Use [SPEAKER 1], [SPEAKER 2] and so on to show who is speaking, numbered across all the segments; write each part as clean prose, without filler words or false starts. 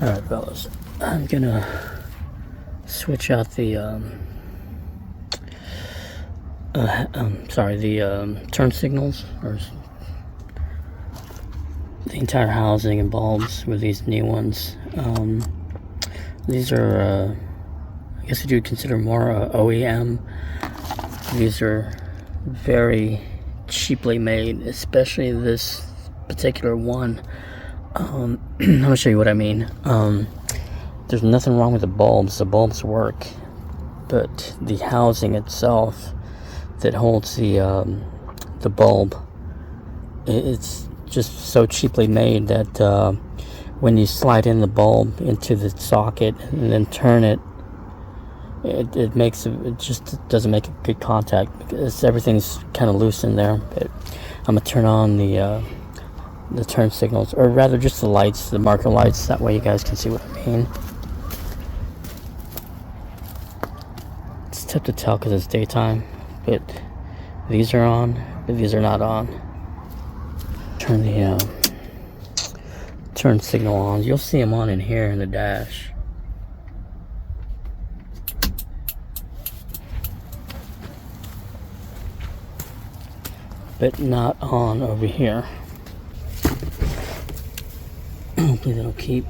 [SPEAKER 1] Alright, fellas, I'm gonna switch out the turn signals, or the entire housing and bulbs with these new ones. These are, I guess you would consider more OEM. These are very cheaply made, especially this particular one. I'm gonna show you what I mean. There's nothing wrong with the bulbs work, but the housing itself that holds the bulb, it's just so cheaply made that when you slide in the bulb into the socket and then turn it, it just doesn't make a good contact because everything's kind of loose in there. But I'm gonna turn on the turn signals, or rather just the lights, the marker lights, that way you guys can see what I mean. It's tough to tell because it's daytime, but these are on, but these are not on. Turn the turn signal on. You'll see them on in here in the dash. But not on over here. Hopefully that'll keep.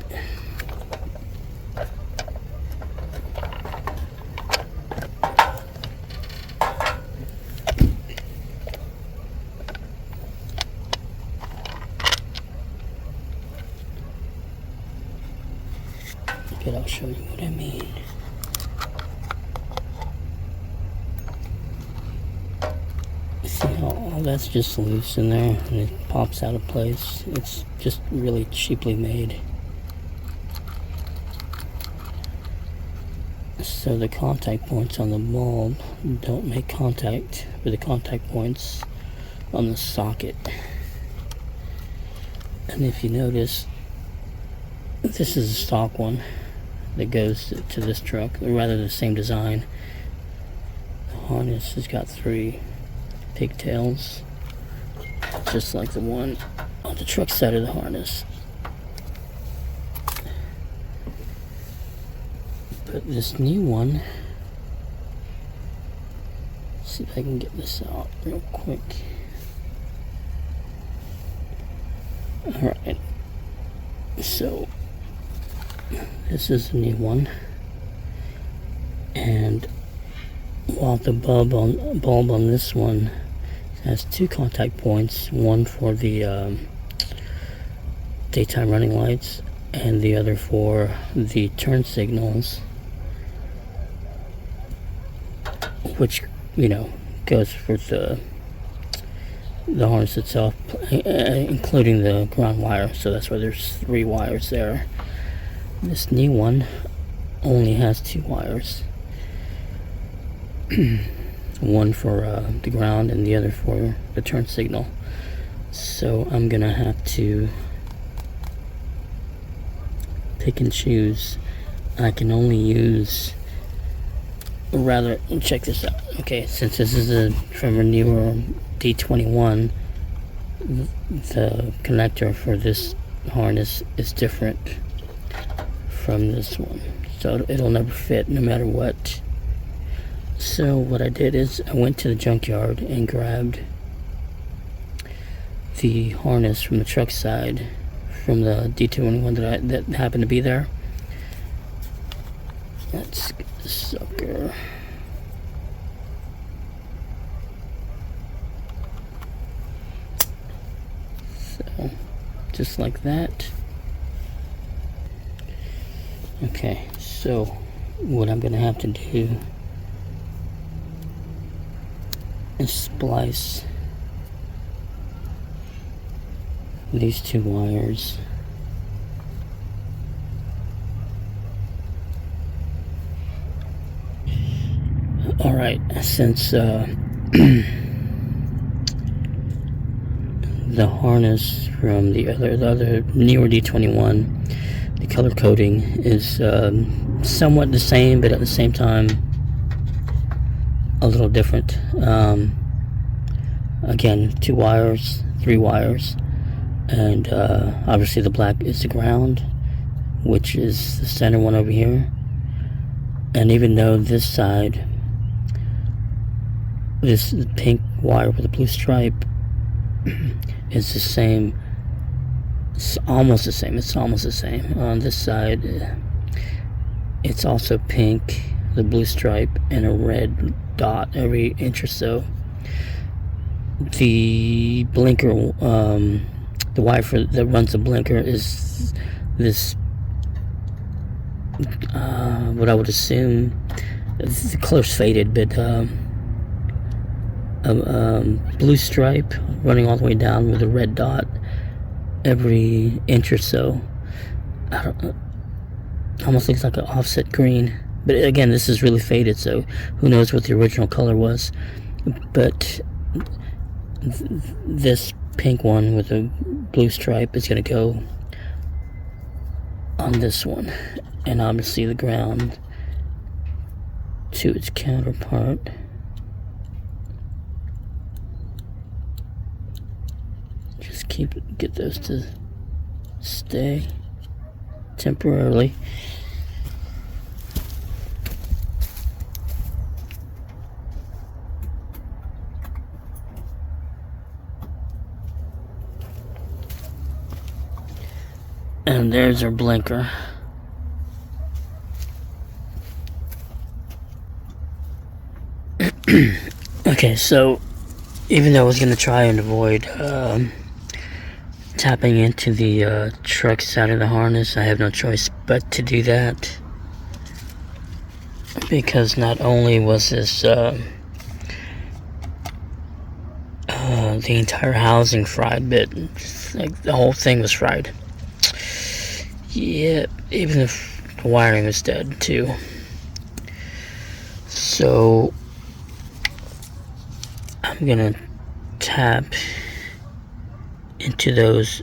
[SPEAKER 1] But I'll show you what I mean. See how all that's just loose in there and it pops out of place. It's just really cheaply made. So the contact points on the bulb don't make contact with the contact points on the socket. And if you notice, this is a stock one that goes to this truck, or rather the same design. The harness has got 3 pigtails, just like the one on the truck side of the harness. But this new one, let's see if I can get this out real quick. Alright, so this is the new one, and while the bulb on this one has 2 contact points, one for the daytime running lights and the other for the turn signals, which, you know, goes for the harness itself, including the ground wire. So that's why there's 3 wires there. This new one only has 2 wires. One for the ground and the other for the turn signal. So I'm gonna have to pick and choose. I can only use, or rather, check this out. Okay, since this is from a newer D21, the connector for this harness is different from this one, so it'll never fit no matter what. So what I did is I went to the junkyard and grabbed the harness from the truck side from the D21 that happened to be there. Let's get the sucker. So just like that. Okay, so what I'm gonna have to do is splice these 2 wires alright, since the harness from the other newer D21, the color coding is somewhat the same, but at the same time a little different. Again, 2 wires, 3 wires, and obviously the black is the ground, which is the center one over here. And even though this side, this pink wire with a blue stripe is the same, it's almost the same. On this side, it's also pink, the blue stripe, and a red dot every inch or so. The blinker, the wire that runs the blinker is this, what I would assume, it's close faded, but blue stripe running all the way down with a red dot every inch or so. Almost looks like an offset green, but again, this is really faded, so who knows what the original color was. But this pink one with a blue stripe is going to go on this one, and obviously the ground to its counterpart. Just get those to stay temporarily. And there's our blinker. Okay, so even though I was going to try and avoid tapping into the truck side of the harness, I have no choice but to do that, because not only was this the entire housing fried, but like the whole thing was fried. Yeah, even if the wiring was dead too. So I'm gonna tap into those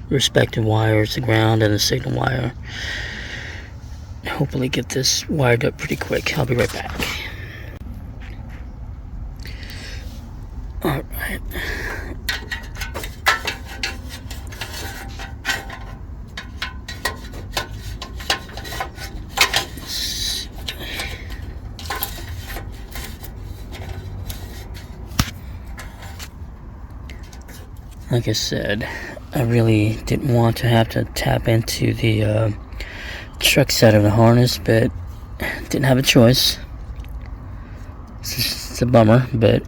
[SPEAKER 1] respective wires, the ground and the signal wire. Hopefully get this wired up pretty quick. I'll be right back. Alright. Like I said, I really didn't want to have to tap into the truck side of the harness, but didn't have a choice. It's a bummer, but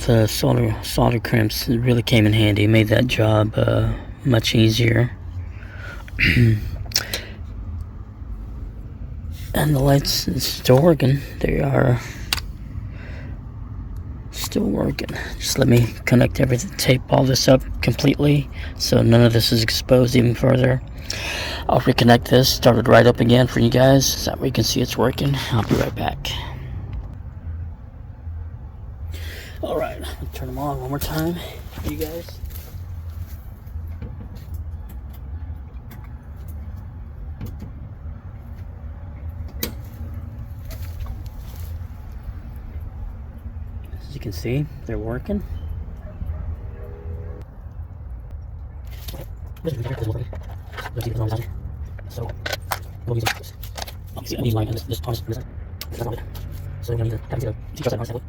[SPEAKER 1] the solder crimps really came in handy. Made that job much easier. And the lights is still working. They are still working. Just let me connect everything, tape all this up completely so none of this is exposed even further. I'll reconnect this, start it right up again for you guys so that way you can see it's working. I'll be right back. Alright, I'll turn them on one more time for you guys. As you can see, they're working. So we'll use this. Obviously, I need line and this harness. This is not good. So we're going to need to teach us that harness.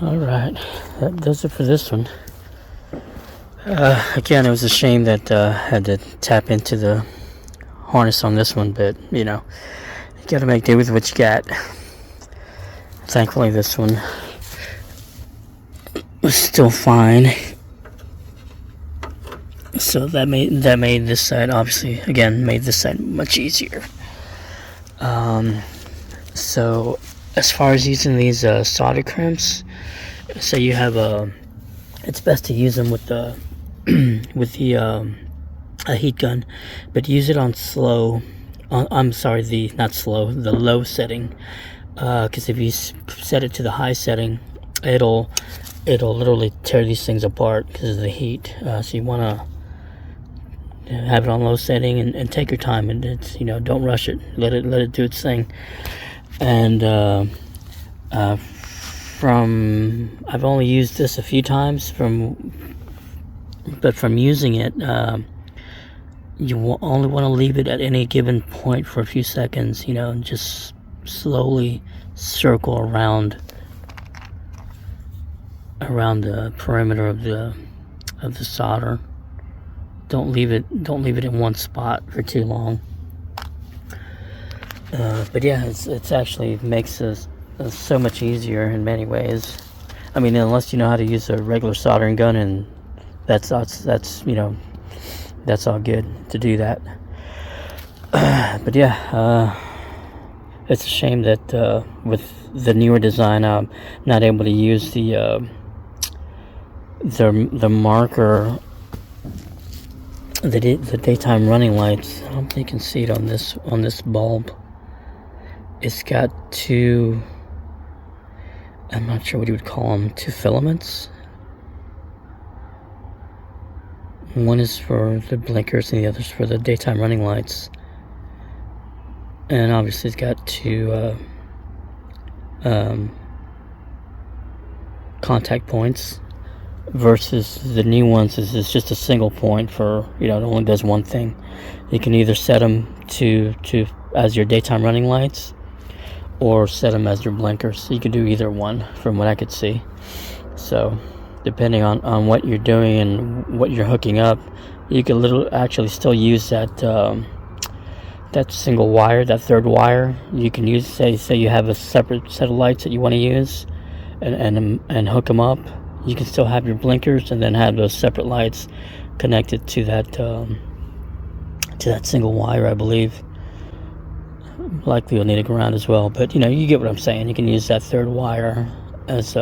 [SPEAKER 1] Alright, that does it for this one. Again, it was a shame that I had to tap into the harness on this one, but you know, you gotta make do with what you got. Thankfully, this one was still fine. So that made this side, obviously, again, made this side much easier. So as far as using these solder crimps, so you have it's best to use them with the a heat gun, but use it on slow. The low setting, because if you set it to the high setting, it'll literally tear these things apart because of the heat. So you want to have it on low setting and take your time, and it's, you know, don't rush it. Let it do its thing. And I've only used this a few times, but from using it, you only want to leave it at any given point for a few seconds, you know, and just slowly circle around the perimeter of the solder. Don't leave it in one spot for too long. But yeah, it's actually makes this so much easier in many ways. I mean, unless you know how to use a regular soldering gun, and that's you know, that's all good to do that. But yeah, it's a shame that with the newer design, I'm not able to use the marker, the daytime running lights. I don't think you can see it on this bulb. It's got two, I'm not sure what you would call them, two filaments. One is for the blinkers and the other's for the daytime running lights. And obviously it's got two contact points, versus the new ones is just a single point for, you know, it only does one thing. You can either set them to as your daytime running lights, or set them as your blinkers. So you can do either one from what I could see. So depending on what you're doing and what you're hooking up, you can actually still use that that single wire, that third wire. You can use, say you have a separate set of lights that you want to use, and hook them up. You can still have your blinkers and then have those separate lights connected to that single wire, I believe. Likely you'll need a ground as well, but you know, you get what I'm saying. You can use that third wire as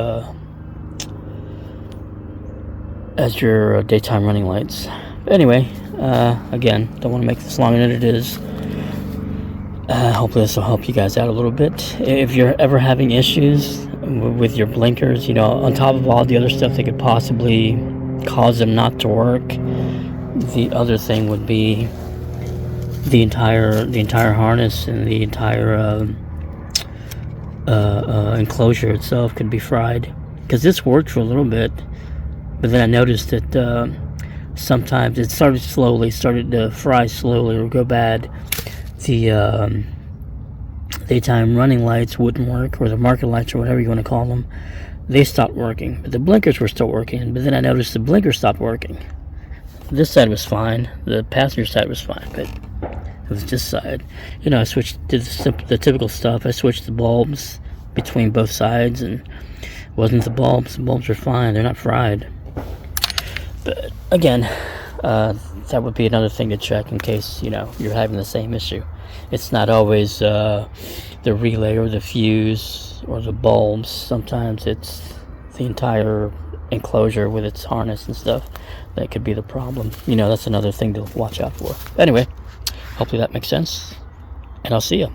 [SPEAKER 1] your daytime running lights. But anyway, again, don't want to make this longer than it is. Hopefully this will help you guys out a little bit. If you're ever having issues with your blinkers, you know, on top of all the other stuff that could possibly cause them not to work, the other thing would be the entire harness and the entire enclosure itself could be fried. Because this worked for a little bit, but then I noticed that sometimes it started to fry slowly or go bad. The daytime running lights wouldn't work, or the marker lights, or whatever you want to call them. They stopped working, but the blinkers were still working. But then I noticed the blinkers stopped working. This side was fine, the passenger side was fine, but it was this side. You know, I switched to the typical stuff. I switched the bulbs between both sides, and it wasn't the bulbs. The bulbs are fine, they're not fried. But again, that would be another thing to check in case, you know, you're having the same issue. It's not always the relay or the fuse or the bulbs. Sometimes it's the entire enclosure with its harness and stuff that could be the problem. You know, that's another thing to watch out for. Anyway, hopefully that makes sense, and I'll see you.